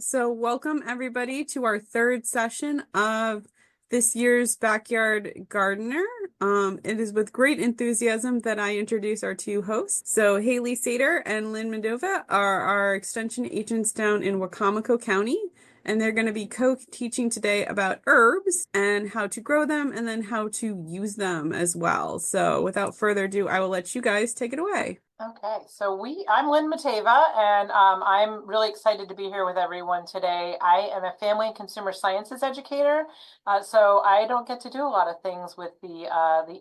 So welcome everybody to our third session of this year's Backyard Gardener. It is with great enthusiasm that I introduce our two hosts. So Haley Sater and Lynn Matava are our extension agents down in Wacomico County, and they're going to be co-teaching today about herbs and how to grow them and then how to use them as well. So without further ado, I will let you guys take it away. Okay, so I'm Lynn Matava, and I'm really excited to be here with everyone today. I am a family and consumer sciences educator, so I don't get to do a lot of things with the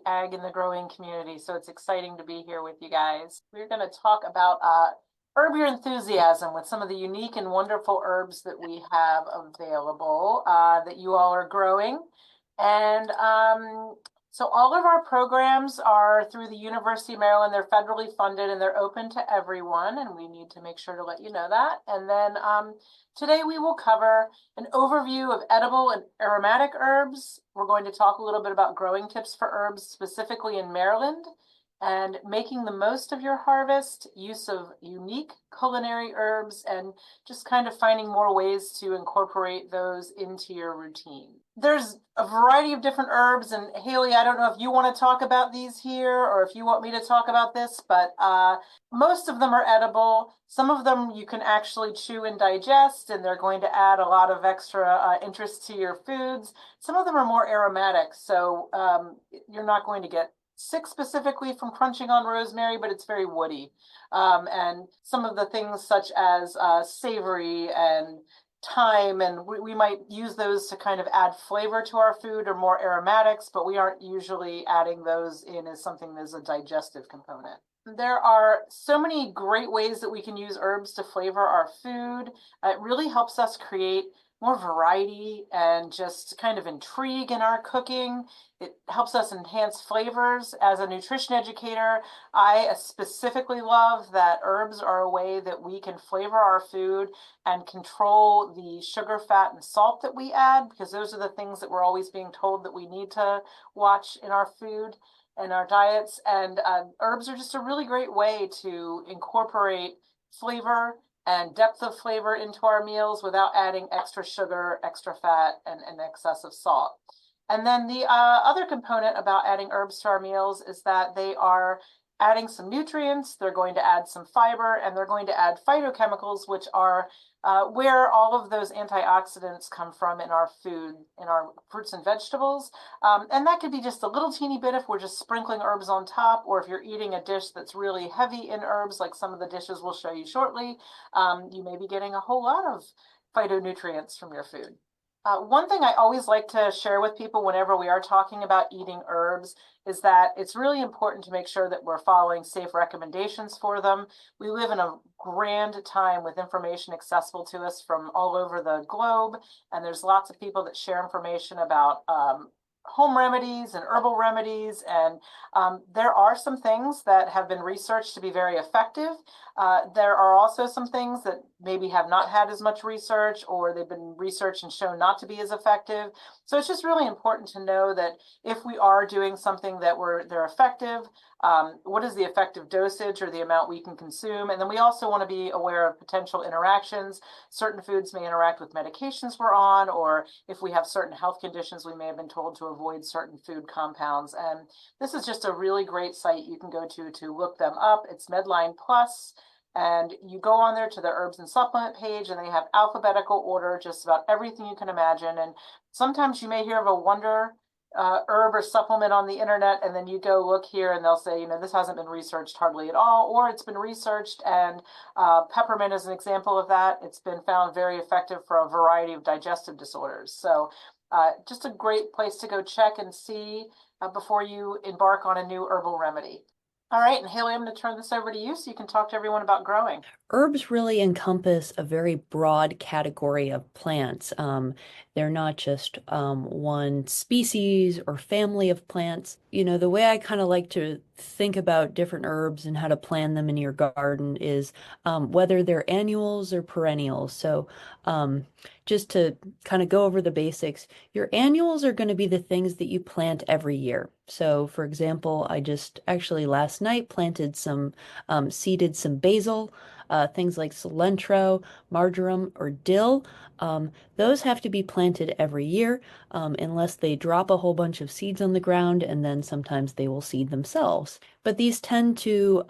ag and the growing community, so it's exciting to be here with you guys. We're going to talk about herb your enthusiasm with some of the unique and wonderful herbs that we have available that you all are growing. And so all of our programs are through the University of Maryland. They're federally funded and they're open to everyone, and we need to make sure to let you know that. And then today we will cover an overview of edible and aromatic herbs. We're going to talk a little bit about growing tips for herbs, specifically in Maryland, and making the most of your harvest, use of unique culinary herbs, and just kind of finding more ways to incorporate those into your routine. There's a variety of different herbs, and Haley, I don't know if you want to talk about these here or if you want me to talk about this, but most of them are edible. Some of them you can actually chew and digest, and they're going to add a lot of extra interest to your foods. Some of them are more aromatic, so you're not going to get sick specifically from crunching on rosemary, but it's very woody. And some of the things such as savory and thyme, and we might use those to kind of add flavor to our food or more aromatics, but we aren't usually adding those in as something that's a digestive component. There are so many great ways that we can use herbs to flavor our food. It really helps us create more variety and just kind of intrigue in our cooking. It helps us enhance flavors. As a nutrition educator, I specifically love that herbs are a way that we can flavor our food and control the sugar, fat, and salt that we add, because those are the things that we're always being told that we need to watch in our food and our diets. And herbs are just a really great way to incorporate flavor and depth of flavor into our meals without adding extra sugar, extra fat, and excessive salt. And then the other component about adding herbs to our meals is that they are adding some nutrients, they're going to add some fiber, and they're going to add phytochemicals, which are where all of those antioxidants come from in our food, in our fruits and vegetables. And that could be just a little teeny bit if we're just sprinkling herbs on top, or if you're eating a dish that's really heavy in herbs, like some of the dishes we'll show you shortly, you may be getting a whole lot of phytonutrients from your food. One thing I always like to share with people whenever we are talking about eating herbs is that it's really important to make sure that we're following safe recommendations for them. We live in a grand time with information accessible to us from all over the globe, and there's lots of people that share information about home remedies and herbal remedies, and there are some things that have been researched to be very effective. There are also some things that maybe have not had as much research, or they've been researched and shown not to be as effective. So it's just really important to know that if we are doing something that they're effective, what is the effective dosage or the amount we can consume? And then we also want to be aware of potential interactions. Certain foods may interact with medications we're on, or if we have certain health conditions, we may have been told to avoid certain food compounds. And this is just a really great site you can go to look them up. It's Medline Plus. And you go on there to the herbs and supplement page, and they have alphabetical order, just about everything you can imagine. And sometimes you may hear of a wonder herb or supplement on the internet, and then you go look here and they'll say, this hasn't been researched hardly at all, or it's been researched. And peppermint is an example of that. It's been found very effective for a variety of digestive disorders. So just a great place to go check and see before you embark on a new herbal remedy. All right, and Haley, I'm going to turn this over to you so you can talk to everyone about growing. Herbs really encompass a very broad category of plants. They're not just one species or family of plants. The way I kind of like to think about different herbs and how to plant them in your garden is whether they're annuals or perennials. So just to kind of go over the basics, your annuals are going to be the things that you plant every year. So for example, I just actually last night planted seeded some basil. things like cilantro, marjoram, or dill. Those have to be planted every year unless they drop a whole bunch of seeds on the ground, and then sometimes they will seed themselves. But these tend to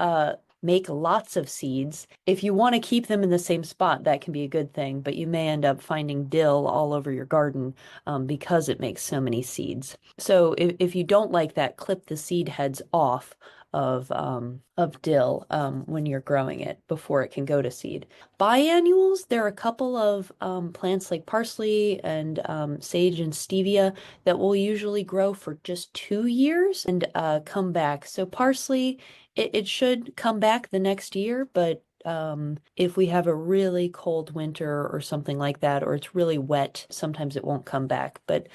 make lots of seeds. If you want to keep them in the same spot, that can be a good thing, but you may end up finding dill all over your garden because it makes so many seeds. So if you don't like that, clip the seed heads off of dill when you're growing it before it can go to seed. Biannuals, there are a couple of plants like parsley and sage and stevia that will usually grow for just 2 years and come back. So parsley, it should come back the next year, but if we have a really cold winter or something like that, or it's really wet, sometimes it won't come back. But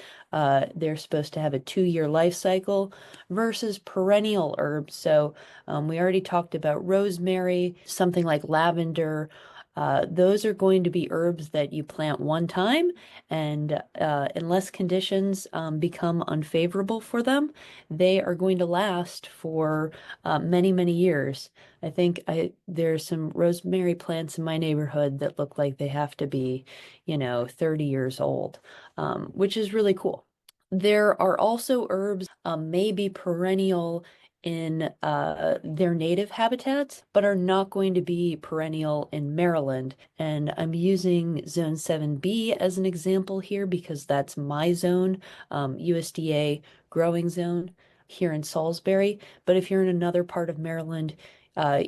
they're supposed to have a 2 year life cycle versus perennial herbs. So we already talked about rosemary, something like lavender. Those are going to be herbs that you plant one time, and unless conditions become unfavorable for them, they are going to last for many, many years. I think there's some rosemary plants in my neighborhood that look like they have to be, 30 years old, which is really cool. There are also herbs, maybe perennial in their native habitats, but are not going to be perennial in Maryland. And I'm using Zone 7B as an example here because that's my zone, USDA growing zone here in Salisbury. But if you're in another part of Maryland,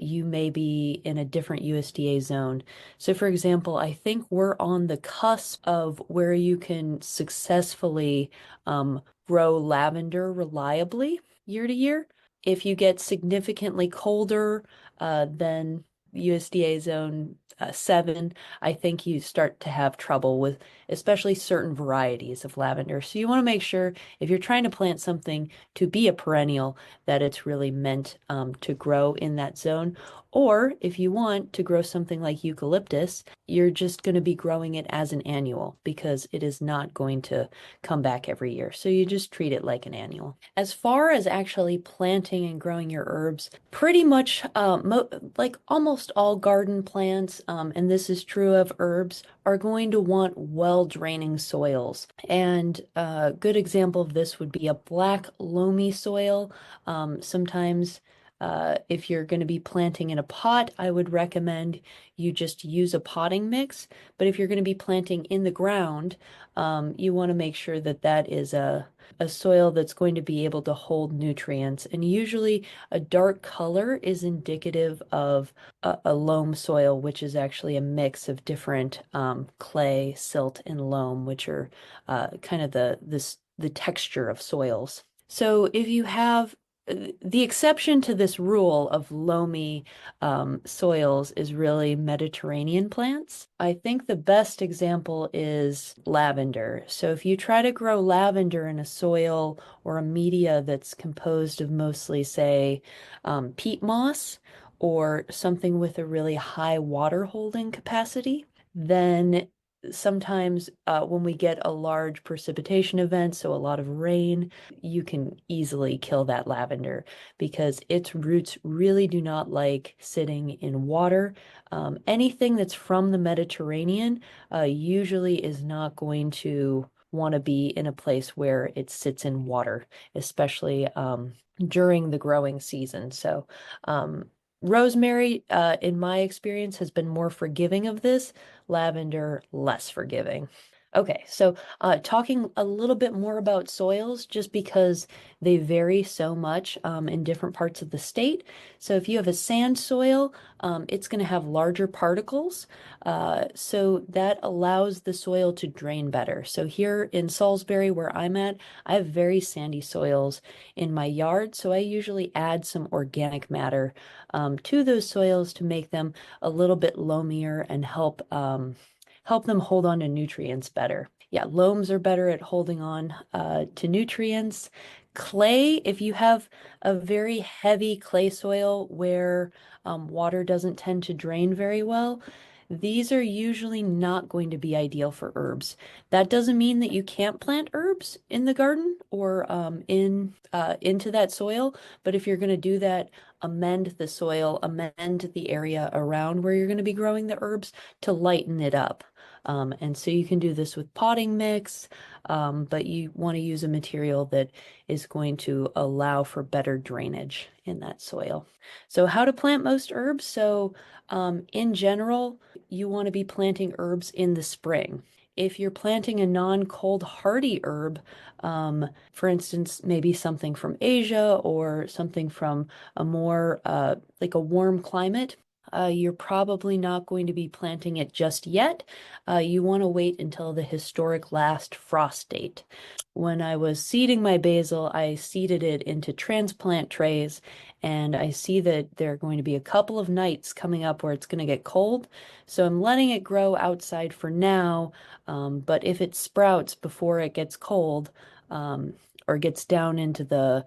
you may be in a different USDA zone. So, for example, I think we're on the cusp of where you can successfully grow lavender reliably year to year. If you get significantly colder than USDA zone 7, I think you start to have trouble with especially certain varieties of lavender. So you want to make sure if you're trying to plant something to be a perennial, that it's really meant to grow in that zone. Or if you want to grow something like eucalyptus, you're just going to be growing it as an annual because it is not going to come back every year. So you just treat it like an annual. As far as actually planting and growing your herbs, pretty much like almost all garden plants, and this is true of herbs, are going to want well-draining soils. And a good example of this would be a black loamy soil. Sometimes if you're going to be planting in a pot, I would recommend you just use a potting mix. But if you're going to be planting in the ground, you want to make sure that that is a soil that's going to be able to hold nutrients. And usually a dark color is indicative of a loam soil, which is actually a mix of different clay, silt, and loam, which are kind of the texture of soils. So if you have the exception to this rule of loamy soils is really Mediterranean plants. I think the best example is lavender. So if you try to grow lavender in a soil or a media that's composed of mostly, say, peat moss or something with a really high water holding capacity, then sometimes when we get a large precipitation event, so a lot of rain, you can easily kill that lavender because its roots really do not like sitting in water. Anything that's from the Mediterranean usually is not going to want to be in a place where it sits in water, especially during the growing season. So, rosemary, in my experience, has been more forgiving of this, lavender, less forgiving. Okay, so talking a little bit more about soils, just because they vary so much in different parts of the state. So if you have a sand soil, it's going to have larger particles. So that allows the soil to drain better. So here in Salisbury, where I'm at, I have very sandy soils in my yard. So I usually add some organic matter to those soils to make them a little bit loamier and help them hold on to nutrients better. Yeah, loams are better at holding on to nutrients. Clay, if you have a very heavy clay soil where water doesn't tend to drain very well, these are usually not going to be ideal for herbs. That doesn't mean that you can't plant herbs in the garden or into that soil, but if you're going to do that, amend the soil, amend the area around where you're going to be growing the herbs to lighten it up. And so you can do this with potting mix, but you want to use a material that is going to allow for better drainage in that soil. So how to plant most herbs? So in general, you want to be planting herbs in the spring. If you're planting a non-cold hardy herb, for instance, maybe something from Asia or something from a more like a warm climate, you're probably not going to be planting it just yet. You want to wait until the historic last frost date. When I was seeding my basil, I seeded it into transplant trays, and I see that there are going to be a couple of nights coming up where it's going to get cold. So I'm letting it grow outside for now, but if it sprouts before it gets cold, or gets down into the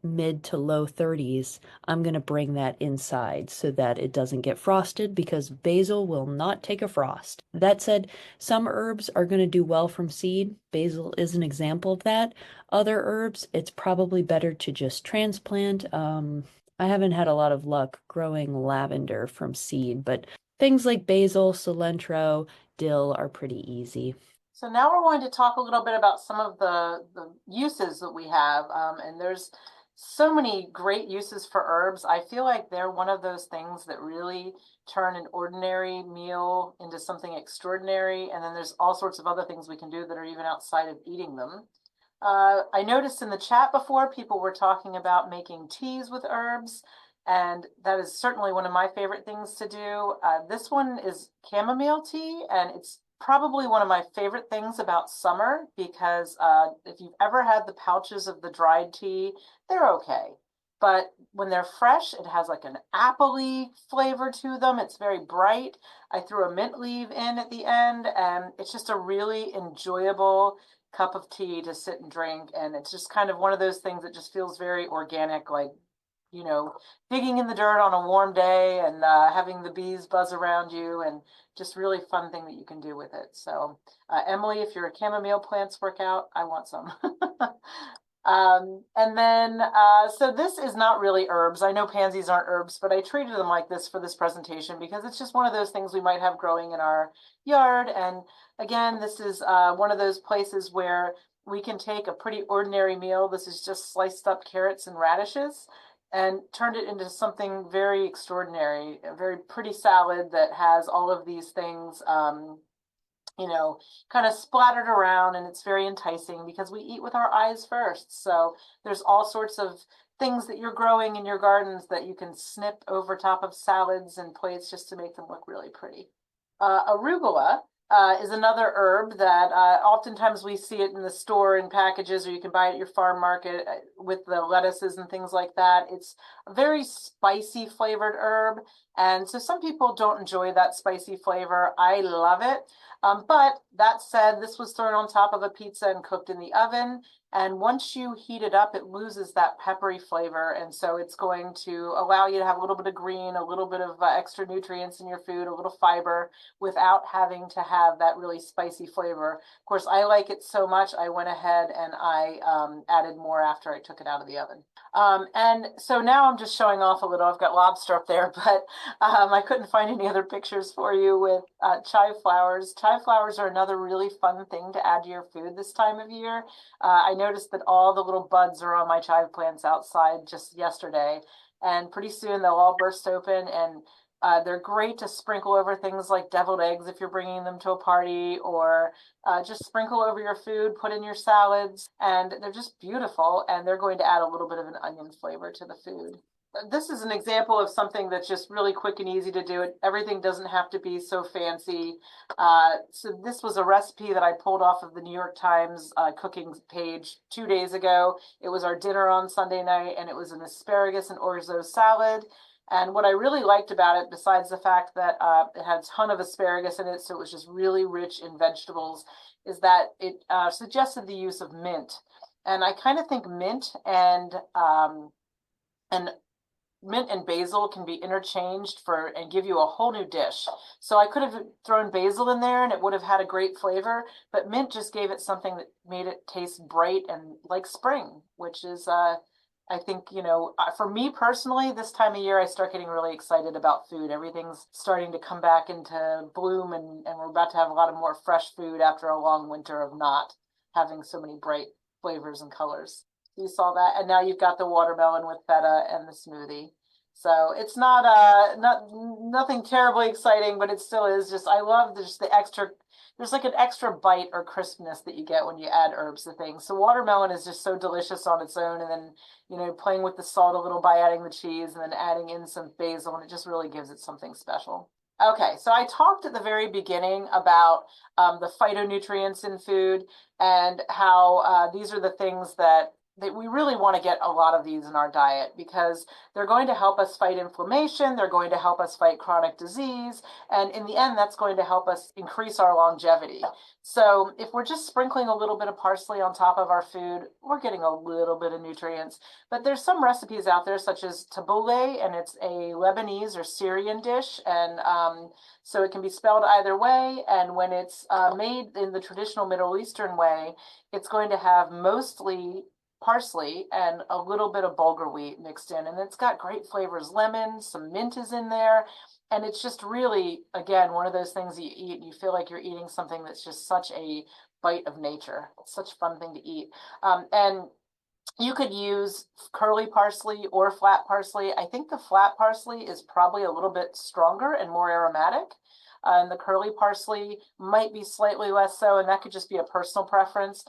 mid to low 30s, I'm going to bring that inside so that it doesn't get frosted because basil will not take a frost. That said, some herbs are going to do well from seed. Basil is an example of that. Other herbs, it's probably better to just transplant. I haven't had a lot of luck growing lavender from seed, but things like basil, cilantro, dill are pretty easy. So now we're going to talk a little bit about some of the uses that we have. And there's so many great uses for herbs. I feel like they're one of those things that really turn an ordinary meal into something extraordinary. And then there's all sorts of other things we can do that are even outside of eating them. I noticed in the chat before, people were talking about making teas with herbs. And that is certainly one of my favorite things to do. This one is chamomile tea, and it's probably one of my favorite things about summer because if you've ever had the pouches of the dried tea, they're okay. But when they're fresh, it has like an appley flavor to them. It's very bright. I threw a mint leaf in at the end, and it's just a really enjoyable cup of tea to sit and drink. And it's just kind of one of those things that just feels very organic, like, you know, digging in the dirt on a warm day and having the bees buzz around you, and just really fun thing that you can do with it. So Emily, if your chamomile plants work out, I want some. And then, so this is not really herbs. I know pansies aren't herbs, but I treated them like this for this presentation because it's just one of those things we might have growing in our yard. And again, this is one of those places where we can take a pretty ordinary meal. This is just sliced up carrots and radishes, and turned it into something very extraordinary, a very pretty salad that has all of these things, you know, kind of splattered around, and it's very enticing because we eat with our eyes first. So there's all sorts of things that you're growing in your gardens that you can snip over top of salads and plates just to make them look really pretty. Arugula is another herb that oftentimes we see it in the store in packages, or you can buy it at your farm market with the lettuces and things like that. It's a very spicy flavored herb. And so some people don't enjoy that spicy flavor. I love it. But that said, this was thrown on top of a pizza and cooked in the oven. And once you heat it up, it loses that peppery flavor. And so it's going to allow you to have a little bit of green, a little bit of extra nutrients in your food, a little fiber, without having to have that really spicy flavor. Of course, I like it so much, I went ahead and I added more after I took it out of the oven. And so now I'm just showing off a little. I've got lobster up there, but I couldn't find any other pictures for you with chive flowers. Chive flowers are another really fun thing to add to your food this time of year. I noticed that all the little buds are on my chive plants outside just yesterday, and pretty soon they'll all burst open, and they're great to sprinkle over things like deviled eggs if you're bringing them to a party, or just sprinkle over your food, put in your salads, and they're just beautiful, and they're going to add a little bit of an onion flavor to the food. This is an example of something that's just really quick and easy to do. Everything doesn't have to be so fancy. So this was a recipe that I pulled off of the New York Times cooking page 2 days ago. It was our dinner on Sunday night, and it was an asparagus and orzo salad. And what I really liked about it, besides the fact that it had a ton of asparagus in it, so it was just really rich in vegetables, is that it suggested the use of mint. And I kind of think mint and mint and basil can be interchanged for and give you a whole new dish. So I could have thrown basil in there and it would have had a great flavor, but mint just gave it something that made it taste bright and like spring, which is I think, for me personally, this time of year, I start getting really excited about food. Everything's starting to come back into bloom, and we're about to have a lot of more fresh food after a long winter of not having so many bright flavors and colors. You saw that, and now you've got the watermelon with feta and the smoothie. So it's not nothing terribly exciting, but it still is just I love just the extra there's like an extra bite or crispness that you get when you add herbs to things. So watermelon is just so delicious on its own, and then playing with the salt a little by adding the cheese and then adding in some basil, and it just really gives it something special. Okay, so I talked at the very beginning about the phytonutrients in food and how these are the things that we really want to get a lot of these in our diet because they're going to help us fight inflammation, they're going to help us fight chronic disease, and in the end, that's going to help us increase our longevity. So if we're just sprinkling a little bit of parsley on top of our food, we're getting a little bit of nutrients. But there's some recipes out there, such as tabbouleh, and it's a Lebanese or Syrian dish, and so it can be spelled either way. And when it's made in the traditional Middle Eastern way, it's going to have mostly parsley and a little bit of bulgur wheat mixed in, and it's got great flavors. Lemon, some mint is in there, and it's just really, again, one of those things that you eat and you feel like you're eating something that's just such a bite of nature. It's such a fun thing to eat. And you could use curly parsley or flat parsley. I think the flat parsley is probably a little bit stronger and more aromatic. And the curly parsley might be slightly less so, and that could just be a personal preference.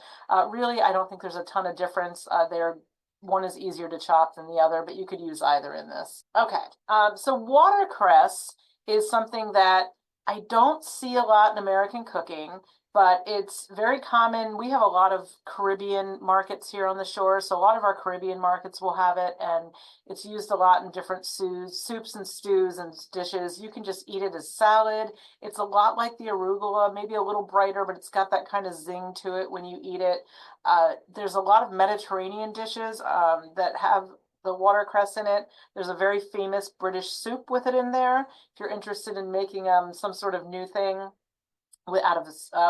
Really, I don't think there's a ton of difference. One is easier to chop than the other, but you could use either in this. Okay, so watercress is something that I don't see a lot in American cooking, but it's very common. We have a lot of Caribbean markets here on the shore, so a lot of our Caribbean markets will have it, and it's used a lot in different soups and stews and dishes. You can just eat it as salad. It's a lot like the arugula, maybe a little brighter, but it's got that kind of zing to it when you eat it. There's a lot of Mediterranean dishes that have the watercress in it. There's a very famous British soup with it in there. If you're interested in making some sort of new thing out of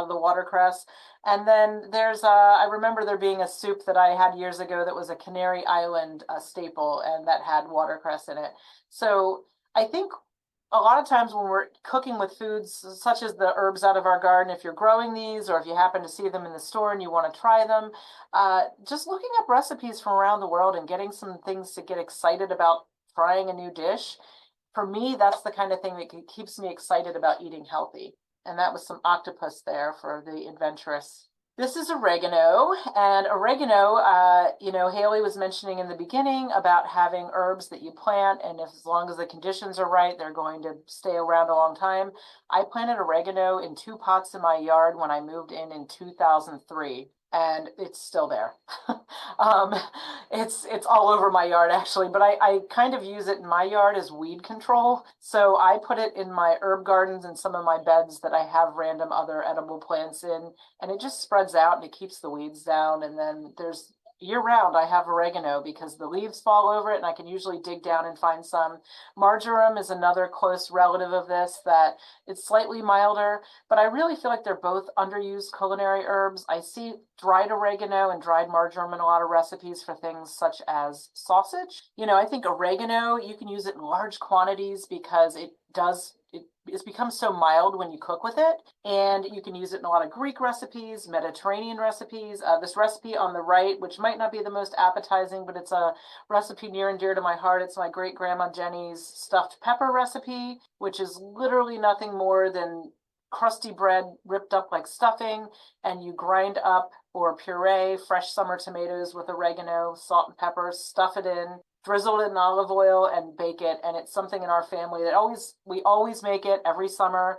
the watercress. And then there's I remember there being a soup that I had years ago that was a Canary Island staple, and that had watercress in it. So I think a lot of times when we're cooking with foods such as the herbs out of our garden, if you're growing these or if you happen to see them in the store and you want to try them, just looking up recipes from around the world and getting some things to get excited about trying a new dish. For me, that's the kind of thing that keeps me excited about eating healthy. And that was some octopus there for the adventurous. This is oregano, and oregano, Haley was mentioning in the beginning about having herbs that you plant, and if, as long as the conditions are right, they're going to stay around a long time. I planted oregano in 2 pots in my yard when I moved in 2003. And it's still there. It's all over my yard actually, but I kind of use it in my yard as weed control. So I put it in my herb gardens and some of my beds that I have random other edible plants in, and it just spreads out and it keeps the weeds down. And then there's year round I have oregano because the leaves fall over it and I can usually dig down and find some. Marjoram is another close relative of this that it's slightly milder, but I really feel like they're both underused culinary herbs. I see dried oregano and dried marjoram in a lot of recipes for things such as sausage. I think oregano, you can use it in large quantities because it's become so mild when you cook with it, and you can use it in a lot of Greek recipes, Mediterranean recipes. This recipe on the right, which might not be the most appetizing, but it's a recipe near and dear to my heart. It's my great grandma Jenny's stuffed pepper recipe, which is literally nothing more than crusty bread ripped up like stuffing, and you grind up or puree fresh summer tomatoes with oregano, salt and pepper, stuff it in, drizzle it in olive oil, and bake it. And it's something in our family that we always make it every summer.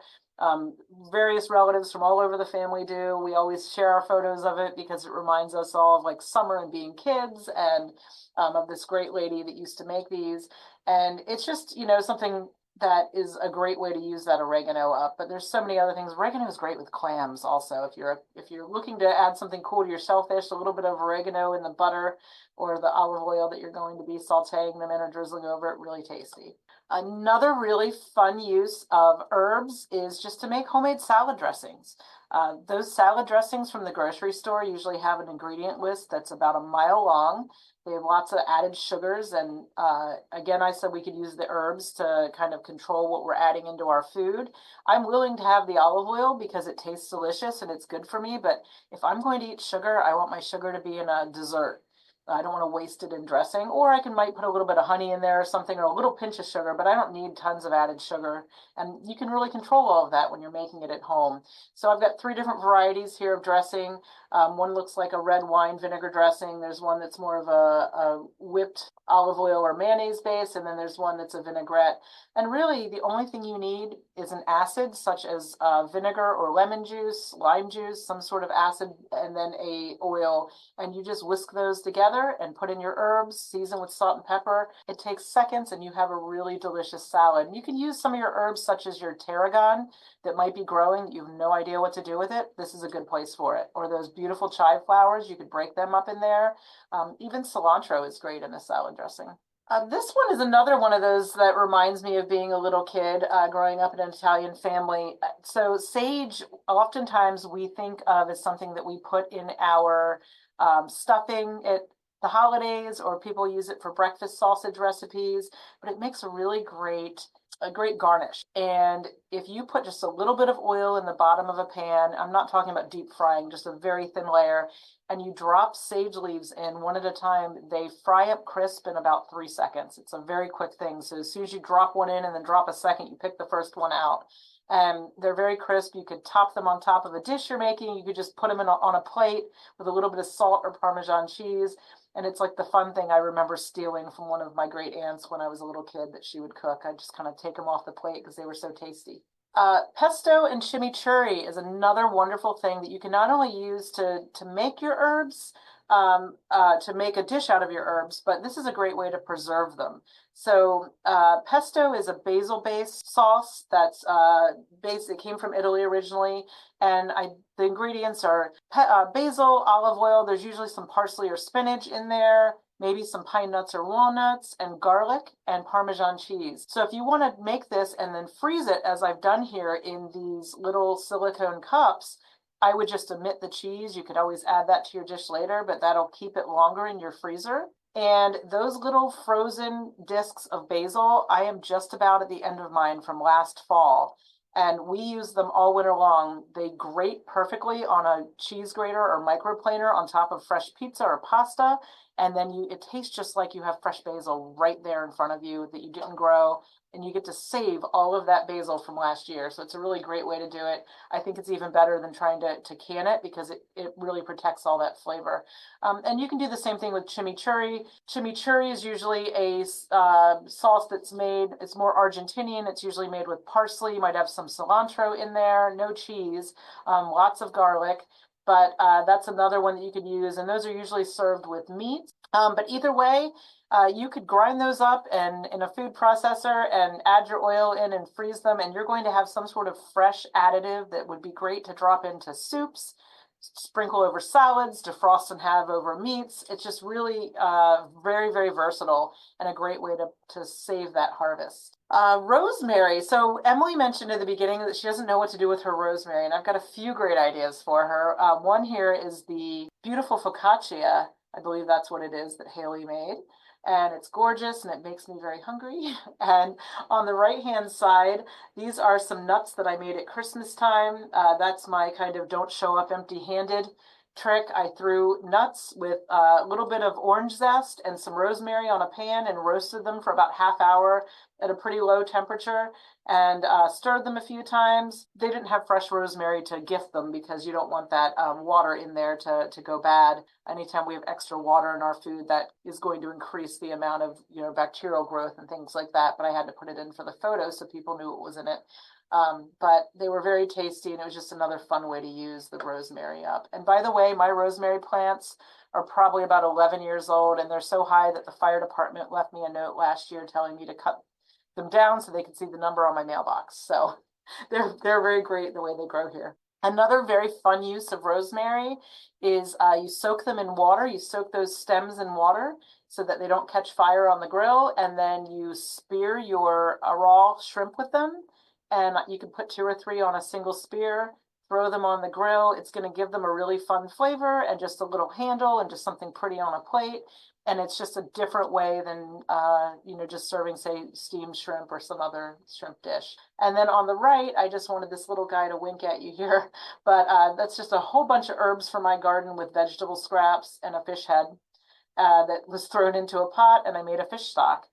Various relatives from all over the family do. We always share our photos of it because it reminds us all of like summer and being kids, and of this great lady that used to make these. And it's just, something that is a great way to use that oregano up. But there's so many other things. Oregano is great with clams also. If you're looking to add something cool to your shellfish, a little bit of oregano in the butter or the olive oil that you're going to be sauteing them in or drizzling over it, really tasty. Another really fun use of herbs is just to make homemade salad dressings. Those salad dressings from the grocery store usually have an ingredient list that's about a mile long. They have lots of added sugars. And again, I said we could use the herbs to kind of control what we're adding into our food. I'm willing to have the olive oil because it tastes delicious and it's good for me. But if I'm going to eat sugar, I want my sugar to be in a dessert. I don't want to waste it in dressing, or I might put a little bit of honey in there or something, or a little pinch of sugar, but I don't need tons of added sugar. And you can really control all of that when you're making it at home. So I've got 3 different varieties here of dressing. One looks like a red wine vinegar dressing. There's one that's more of a whipped olive oil or mayonnaise base, and then there's one that's a vinaigrette. And really, the only thing you need is an acid, such as vinegar or lemon juice, lime juice, some sort of acid, and then a oil. And you just whisk those together and put in your herbs, season with salt and pepper. It takes seconds, and you have a really delicious salad. And you can use some of your herbs, such as your tarragon, that might be growing, you have no idea what to do with it. This is a good place for it. Or those beautiful chive flowers, you could break them up in there. Even cilantro is great in a salad dressing. This one is another one of those that reminds me of being a little kid growing up in an Italian family. So sage, oftentimes we think of as something that we put in our stuffing at the holidays, or people use it for breakfast sausage recipes, but it makes a great garnish. And if you put just a little bit of oil in the bottom of a pan, I'm not talking about deep frying, just a very thin layer, and you drop sage leaves in one at a time, they fry up crisp in about 3 seconds. It's a very quick thing. So as soon as you drop one in and then drop a second, you pick the first one out. And they're very crisp. You could top them on top of a dish you're making. You could just put them on a plate with a little bit of salt or Parmesan cheese. And it's like the fun thing I remember stealing from one of my great aunts when I was a little kid that she would cook. I just kind of take them off the plate because they were so tasty. Pesto and chimichurri is another wonderful thing that you can not only use to make your herbs, to make a dish out of your herbs, but this is a great way to preserve them. So pesto is a basil-based sauce that's it came from Italy originally, and the ingredients are basil, olive oil. There's usually some parsley or spinach in there, maybe some pine nuts or walnuts, and garlic and Parmesan cheese. So if you want to make this and then freeze it, as I've done here in these little silicone cups, I would just omit the cheese. You could always add that to your dish later, but that'll keep it longer in your freezer. And those little frozen discs of basil, I am just about at the end of mine from last fall. And we use them all winter long. They grate perfectly on a cheese grater or microplaner on top of fresh pizza or pasta. And then it tastes just like you have fresh basil right there in front of you that you didn't grow. And you get to save all of that basil from last year. So it's a really great way to do it. I think it's even better than trying to can it because it really protects all that flavor. And you can do the same thing with chimichurri. Chimichurri is usually a sauce that's made, it's more Argentinian. It's usually made with parsley. You might have some cilantro in there, no cheese, lots of garlic. But that's another one that you could use. And those are usually served with meat. But either way, you could grind those up and in a food processor and add your oil in and freeze them. And you're going to have some sort of fresh additive that would be great to drop into soups, sprinkle over salads, defrost and have over meats. It's just really very, very versatile and a great way to save that harvest. Rosemary. So Emily mentioned at the beginning that she doesn't know what to do with her rosemary, and I've got a few great ideas for her. One here is the beautiful focaccia. I believe that's what it is that Haley made. And it's gorgeous and it makes me very hungry. And on the right-hand side, these are some nuts that I made at Christmas time. That's my kind of don't show up empty-handed trick. I threw nuts with a little bit of orange zest and some rosemary on a pan and roasted them for about half hour at a pretty low temperature and stirred them a few times. They didn't have fresh rosemary to gift them because you don't want that water in there to go bad. Anytime we have extra water in our food, that is going to increase the amount of bacterial growth and things like that. But I had to put it in for the photo so people knew what was in it. But they were very tasty, and it was just another fun way to use the rosemary up. And by the way, my rosemary plants are probably about 11 years old, and they're so high that the fire department left me a note last year telling me to cut them down so they can see the number on my mailbox. So they're very great the way they grow here. Another very fun use of rosemary is you soak them in water. You soak those stems in water so that they don't catch fire on the grill, and then you spear your raw shrimp with them. And you can put 2 or 3 on a single spear, throw them on the grill. It's going to give them a really fun flavor and just a little handle and just something pretty on a plate. And it's just a different way than, just serving, say, steamed shrimp or some other shrimp dish. And then on the right, I just wanted this little guy to wink at you here, but that's just a whole bunch of herbs from my garden with vegetable scraps and a fish head that was thrown into a pot, and I made a fish stock.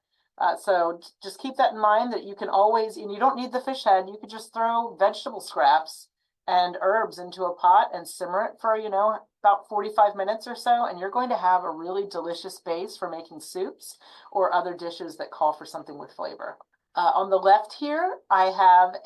So just keep that in mind, that you can always, and you don't need the fish head, you could just throw vegetable scraps and herbs into a pot and simmer it for, about 45 minutes or so, and you're going to have a really delicious base for making soups or other dishes that call for something with flavor. On the left here, I have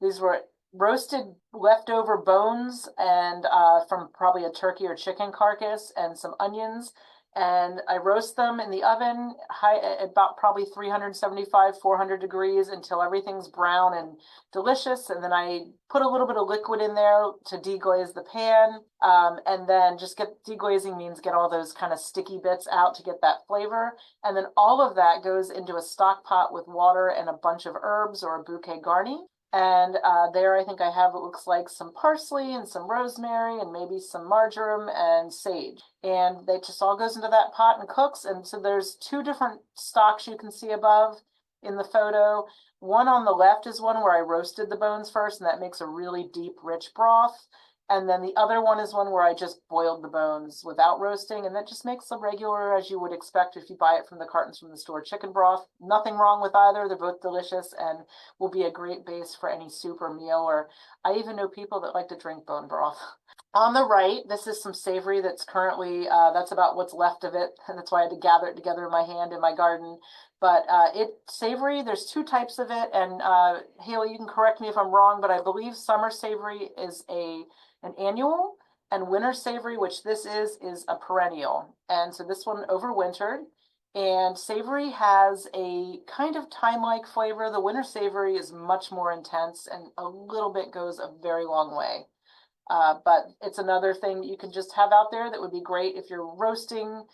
these were roasted leftover bones and from probably a turkey or chicken carcass, and some onions. And I roast them in the oven high at about probably 375, 400 degrees until everything's brown and delicious. And then I put a little bit of liquid in there to deglaze the pan. And then just deglazing means get all those kind of sticky bits out to get that flavor. And then all of that goes into a stock pot with water and a bunch of herbs or a bouquet garni. And there I think I have, it looks like, some parsley and some rosemary and maybe some marjoram and sage. And that just all goes into that pot and cooks. And so there's 2 different stocks you can see above in the photo. One on the left is one where I roasted the bones first, and that makes a really deep, rich broth. And then the other one is one where I just boiled the bones without roasting, and that just makes a regular, as you would expect if you buy it from the cartons from the store, chicken broth. Nothing wrong with either. They're both delicious and will be a great base for any soup or meal, or I even know people that like to drink bone broth. On the right, this is some savory that's currently, that's about what's left of it, and that's why I had to gather it together in my hand in my garden. But savory, there's 2 types of it, and Haley, you can correct me if I'm wrong, but I believe summer savory is an annual, and winter savory, which this is a perennial. And so this one overwintered. And savory has a kind of thyme-like flavor. The winter savory is much more intense, and a little bit goes a very long way. But it's another thing that you can just have out there that would be great if you're roasting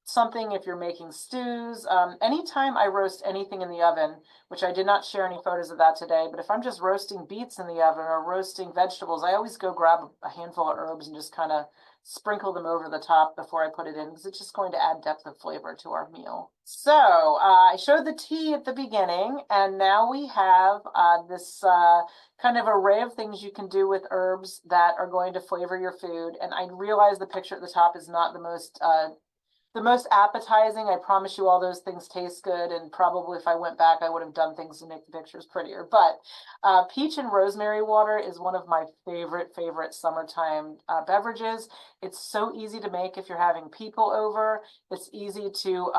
something, if you're making stews. Anytime I roast anything in the oven, which I did not share any photos of that today, but if I'm just roasting beets in the oven or roasting vegetables, I always go grab a handful of herbs and just kind of sprinkle them over the top before I put it in, because it's just going to add depth of flavor to our meal. So I showed the tea at the beginning, and now we have this kind of array of things you can do with herbs that are going to flavor your food. And I realize the picture at the top is not the most appetizing. I promise you all those things taste good, and probably if I went back, I would have done things to make the pictures prettier. But peach and rosemary water is one of my favorite summertime beverages. It's so easy to make if you're having people over. It's easy to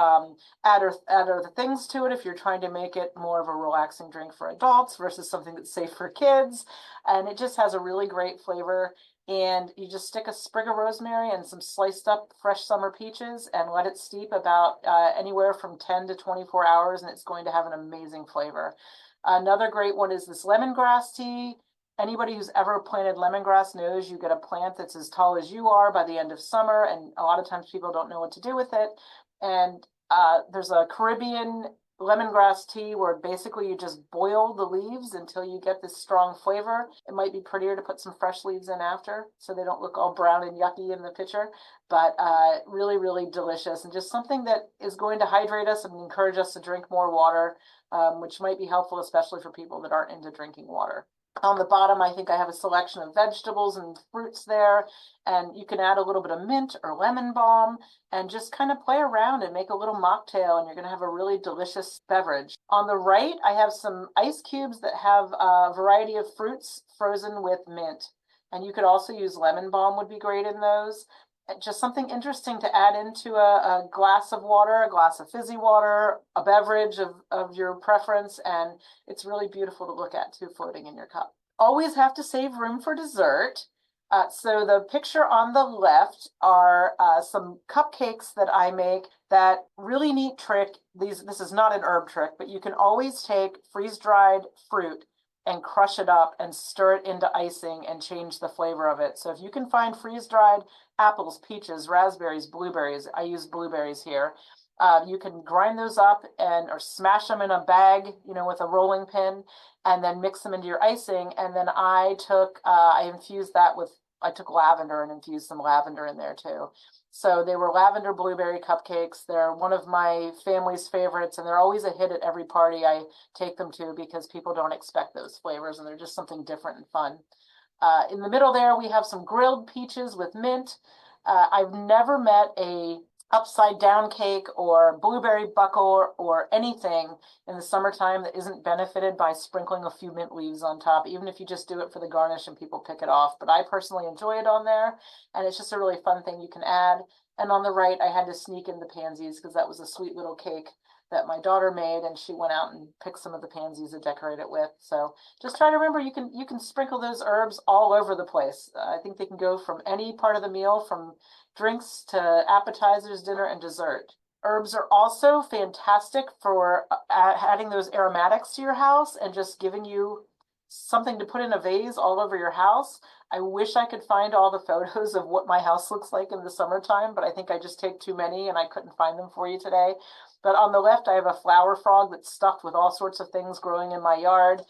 add other things to it if you're trying to make it more of a relaxing drink for adults versus something that's safe for kids. And it just has a really great flavor. And you just stick a sprig of rosemary and some sliced up fresh summer peaches and let it steep about anywhere from 10 to 24 hours, and it's going to have an amazing flavor. Another great one is this lemongrass tea. Anybody who's ever planted lemongrass knows you get a plant that's as tall as you are by the end of summer, and a lot of times people don't know what to do with it. And there's a Caribbean lemongrass tea where basically you just boil the leaves until you get this strong flavor. It might be prettier to put some fresh leaves in after so they don't look all brown and yucky in the picture, but really delicious, and just something that is going to hydrate us and encourage us to drink more water, which might be helpful especially for people that aren't into drinking water. On the bottom, I think I have a selection of vegetables and fruits there, and you can add a little bit of mint or lemon balm and just kind of play around and make a little mocktail, and you're going to have a really delicious beverage. On the right, I have some ice cubes that have a variety of fruits frozen with mint, and you could also use lemon balm, would be great in those. Just something interesting to add into a glass of water, a glass of fizzy water, a beverage of your preference, and it's really beautiful to look at too, floating in your cup. Always have to save room for dessert. So the picture on the left are some cupcakes that I make. That really neat trick. This is not an herb trick, but you can always take freeze-dried fruit and crush it up and stir it into icing and change the flavor of it. So if you can find freeze-dried apples, peaches, raspberries, blueberries, I use blueberries here. You can grind those up or smash them in a bag, with a rolling pin, and then mix them into your icing. And then I infused that I took lavender and infused some lavender in there too. So they were lavender blueberry cupcakes. They're one of my family's favorites, and they're always a hit at every party I take them to because people don't expect those flavors, and they're just something different and fun. In the middle there, we have some grilled peaches with mint. I've never met a upside down cake or blueberry buckle or anything in the summertime that isn't benefited by sprinkling a few mint leaves on top, even if you just do it for the garnish and people pick it off. But I personally enjoy it on there, and it's just a really fun thing you can add. And on the right, I had to sneak in the pansies because that was a sweet little cake that my daughter made, and she went out and picked some of the pansies to decorate it with. So just try to remember, you can sprinkle those herbs all over the place. I think they can go from any part of the meal, from drinks to appetizers, dinner, and dessert. Herbs are also fantastic for adding those aromatics to your house and just giving you something to put in a vase all over your house. I wish I could find all the photos of what my house looks like in the summertime, but I think I just take too many and I couldn't find them for you today. But on the left, I have a flower frog that's stuffed with all sorts of things growing in my yard.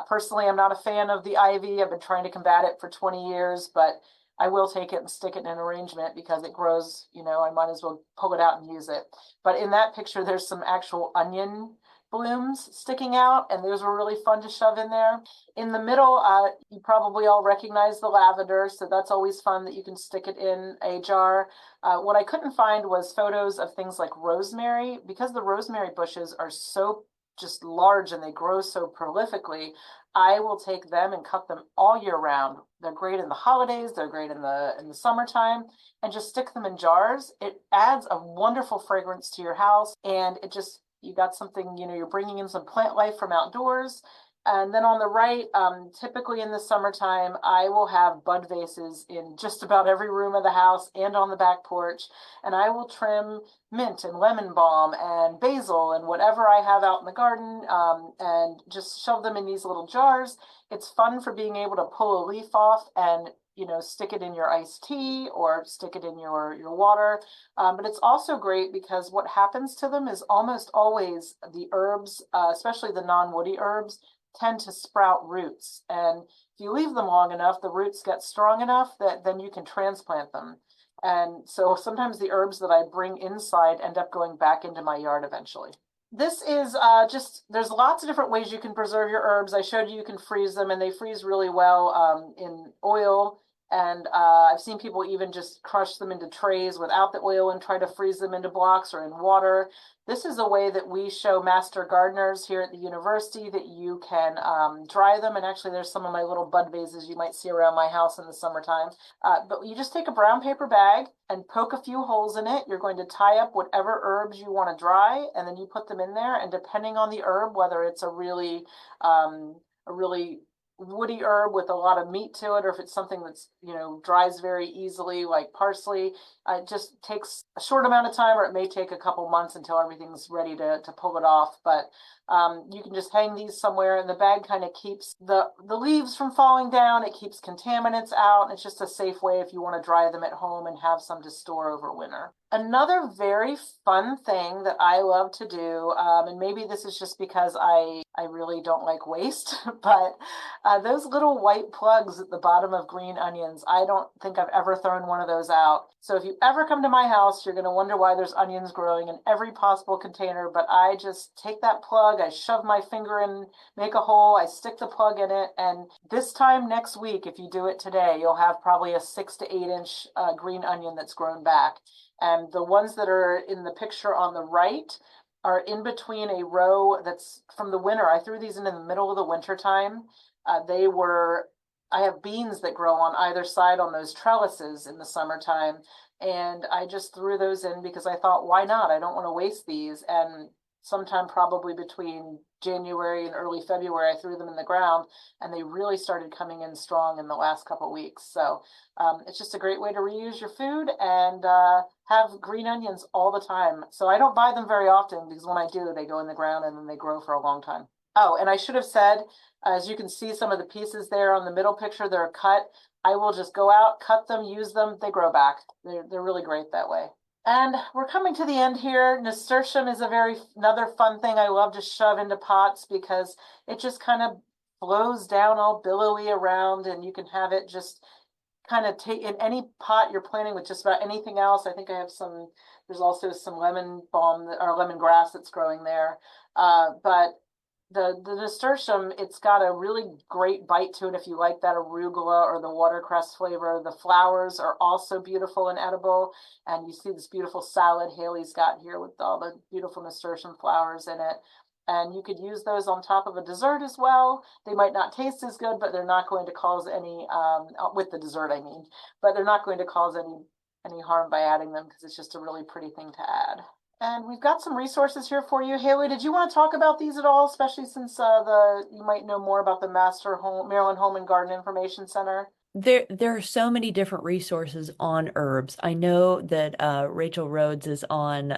Personally, I'm not a fan of the ivy. I've been trying to combat it for 20 years, but I will take it and stick it in an arrangement because it grows, I might as well pull it out and use it. But in that picture, there's some actual onion blooms sticking out, and those were really fun to shove in there. In the middle, you probably all recognize the lavender, so that's always fun that you can stick it in a jar. What I couldn't find was photos of things like rosemary, because the rosemary bushes are so just large and they grow so prolifically. I will take them and cut them all year round. They're great in the holidays, they're great in the summertime, and just stick them in jars. It adds a wonderful fragrance to your house, and you got something, you're bringing in some plant life from outdoors. And then on the right, typically in the summertime, I will have bud vases in just about every room of the house and on the back porch. And I will trim mint and lemon balm and basil and whatever I have out in the garden, and just shove them in these little jars. It's fun for being able to pull a leaf off and stick it in your iced tea or stick it in your water. But it's also great because what happens to them is almost always the herbs, especially the non-woody herbs, tend to sprout roots. And if you leave them long enough, the roots get strong enough that then you can transplant them. And so sometimes the herbs that I bring inside end up going back into my yard eventually. This is there's lots of different ways you can preserve your herbs. I showed you can freeze them, and they freeze really well in oil. And I've seen people even just crush them into trays without the oil and try to freeze them into blocks or in water. This is a way that we show master gardeners here at the university that you can dry them. And actually, there's some of my little bud vases you might see around my house in the summertime. But you just take a brown paper bag and poke a few holes in it. You're going to tie up whatever herbs you want to dry, and then you put them in there. And depending on the herb, whether it's a really woody herb with a lot of meat to it, or if it's something that's dries very easily like parsley, it just takes a short amount of time, or it may take a couple months until everything's ready to pull it off. But you can just hang these somewhere, and the bag kind of keeps the leaves from falling down. It keeps contaminants out, and it's just a safe way if you want to dry them at home and have some to store over winter. Another very fun thing that I love to do, and maybe this is just because I really don't like waste, but those little white plugs at the bottom of green onions, I don't think I've ever thrown one of those out. So if you ever come to my house, you're going to wonder why there's onions growing in every possible container, but I just take that plug, I shove my finger in, make a hole, I stick the plug in it, and this time next week, if you do it today, you'll have probably a 6 to 8 inch green onion that's grown back. And the ones that are in the picture on the right are in between a row that's from the winter. I threw these in the middle of the winter time. I have beans that grow on either side on those trellises in the summertime. And I just threw those in because I thought, why not? I don't want to waste these. And sometime probably between January and early February, I threw them in the ground, and they really started coming in strong in the last couple weeks. So it's just a great way to reuse your food and have green onions all the time. So I don't buy them very often because when I do, they go in the ground and then they grow for a long time. Oh, and I should have said, as you can see, some of the pieces there on the middle picture, they're cut. I will just go out, cut them, use them. They grow back. They're really great that way. And we're coming to the end here. Nasturtium is another fun thing I love to shove into pots because it just kind of flows down all billowy around, and you can have it just kind of take in any pot you're planting with just about anything else. I think I have there's also some lemon balm or lemongrass that's growing there. But the nasturtium, it's got a really great bite to it if you like that arugula or the watercress flavor. The flowers are also beautiful and edible. And you see this beautiful salad Haley's got here with all the beautiful nasturtium flowers in it. And you could use those on top of a dessert as well. They might not taste as good, but they're not going to cause any, with the dessert, I mean, but they're not going to cause any harm by adding them because it's just a really pretty thing to add. And we've got some resources here for you. Haley, did you want to talk about these at all, especially since you might know more about the Maryland Home and Garden Information Center? There are so many different resources on herbs. I know that Rachel Rhodes is on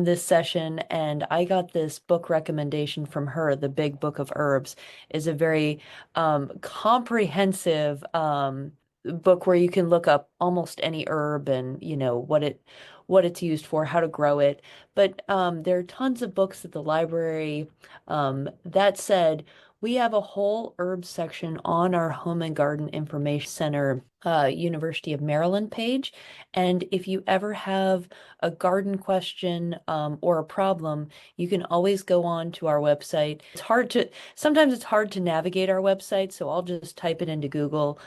this session, and I got this book recommendation from her. The Big Book of Herbs is a very comprehensive book where you can look up almost any herb and what it's used for, how to grow it. But there are tons of books at the library. That said, we have a whole herb section on our Home and Garden Information Center, University of Maryland page. And if you ever have a garden question or a problem, you can always go on to our website. Sometimes it's hard to navigate our website, so I'll just type it into Google,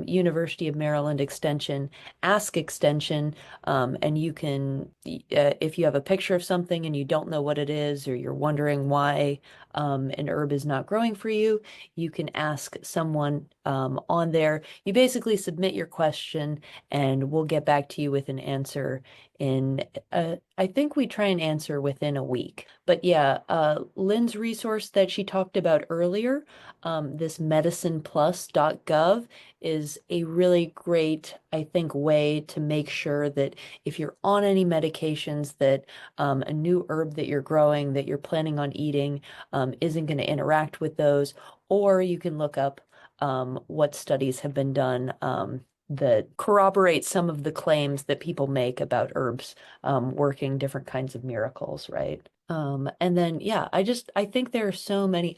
University of Maryland Extension, Ask Extension, and you can, if you have a picture of something and you don't know what it is, or you're wondering why an herb is not growing for you, you can ask someone on there. You basically submit your question and we'll get back to you with an answer I think we try and answer within a week. But yeah, Lynn's resource that she talked about earlier, this medicineplus.gov, is a really great, I think, way to make sure that if you're on any medications, that a new herb that you're growing, that you're planning on eating, isn't going to interact with those. Or you can look up what studies have been done that corroborate some of the claims that people make about herbs working different kinds of miracles, right? And then, yeah, I think there are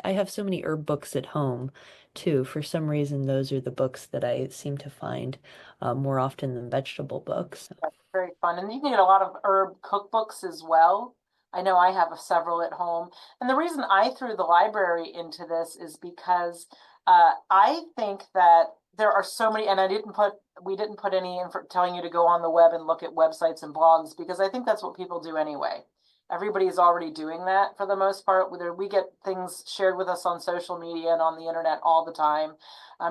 I have so many herb books at home too. For some reason, those are the books that I seem to find more often than vegetable books. That's very fun. And you can get a lot of herb cookbooks as well. I know I have several at home. And the reason I threw the library into this is because I think that there are so many, and we didn't put any telling you to go on the web and look at websites and blogs, because I think that's what people do anyway. Everybody's already doing that for the most part. We get things shared with us on social media and on the internet all the time.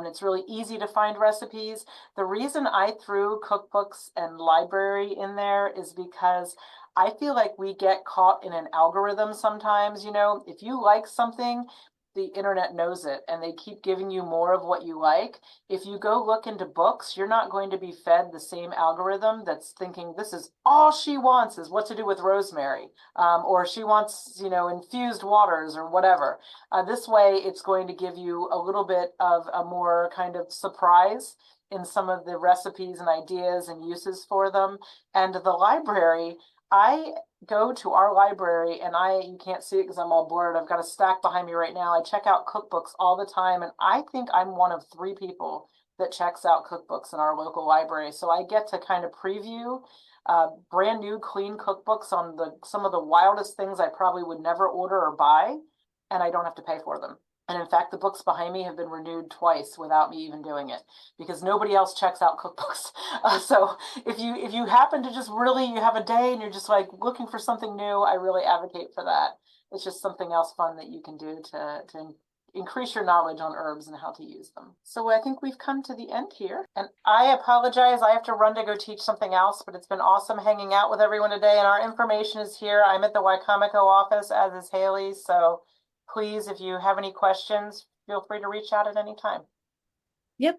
It's really easy to find recipes. The reason I threw cookbooks and library in there is because I feel like we get caught in an algorithm sometimes. If you like something, the internet knows it and they keep giving you more of what you like. If you go look into books, you're not going to be fed the same algorithm that's thinking this is all she wants is what to do with rosemary, or she wants, infused waters or whatever. This way, it's going to give you a little bit of a more kind of surprise in some of the recipes and ideas and uses for them. And the library, I go to our library and you can't see it because I'm all blurred. I've got a stack behind me right now. I check out cookbooks all the time. And I think I'm one of 3 people that checks out cookbooks in our local library. So I get to kind of preview brand new clean cookbooks on some of the wildest things I probably would never order or buy. And I don't have to pay for them. And in fact, the books behind me have been renewed twice without me even doing it because nobody else checks out cookbooks. So if you happen to just really, you have a day and you're just like looking for something new, I really advocate for that. It's just something else fun that you can do to increase your knowledge on herbs and how to use them. So I think we've come to the end here. And I apologize, I have to run to go teach something else, but it's been awesome hanging out with everyone today. And our information is here. I'm at the Wycomico office, as is Haley. So please, if you have any questions, feel free to reach out at any time. Yep.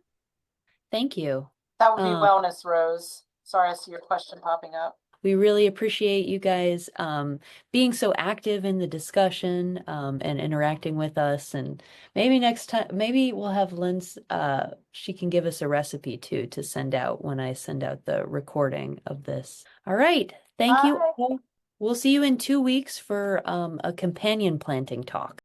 Thank you. That would be Um, wellness, Rose. Sorry, I see your question popping up. We really appreciate you guys being so active in the discussion and interacting with us. And maybe next time, maybe we'll have Lynn's, she can give us a recipe too to send out when I send out the recording of this. All right. Thank you Bye. all. We'll see you in 2 weeks for a companion planting talk.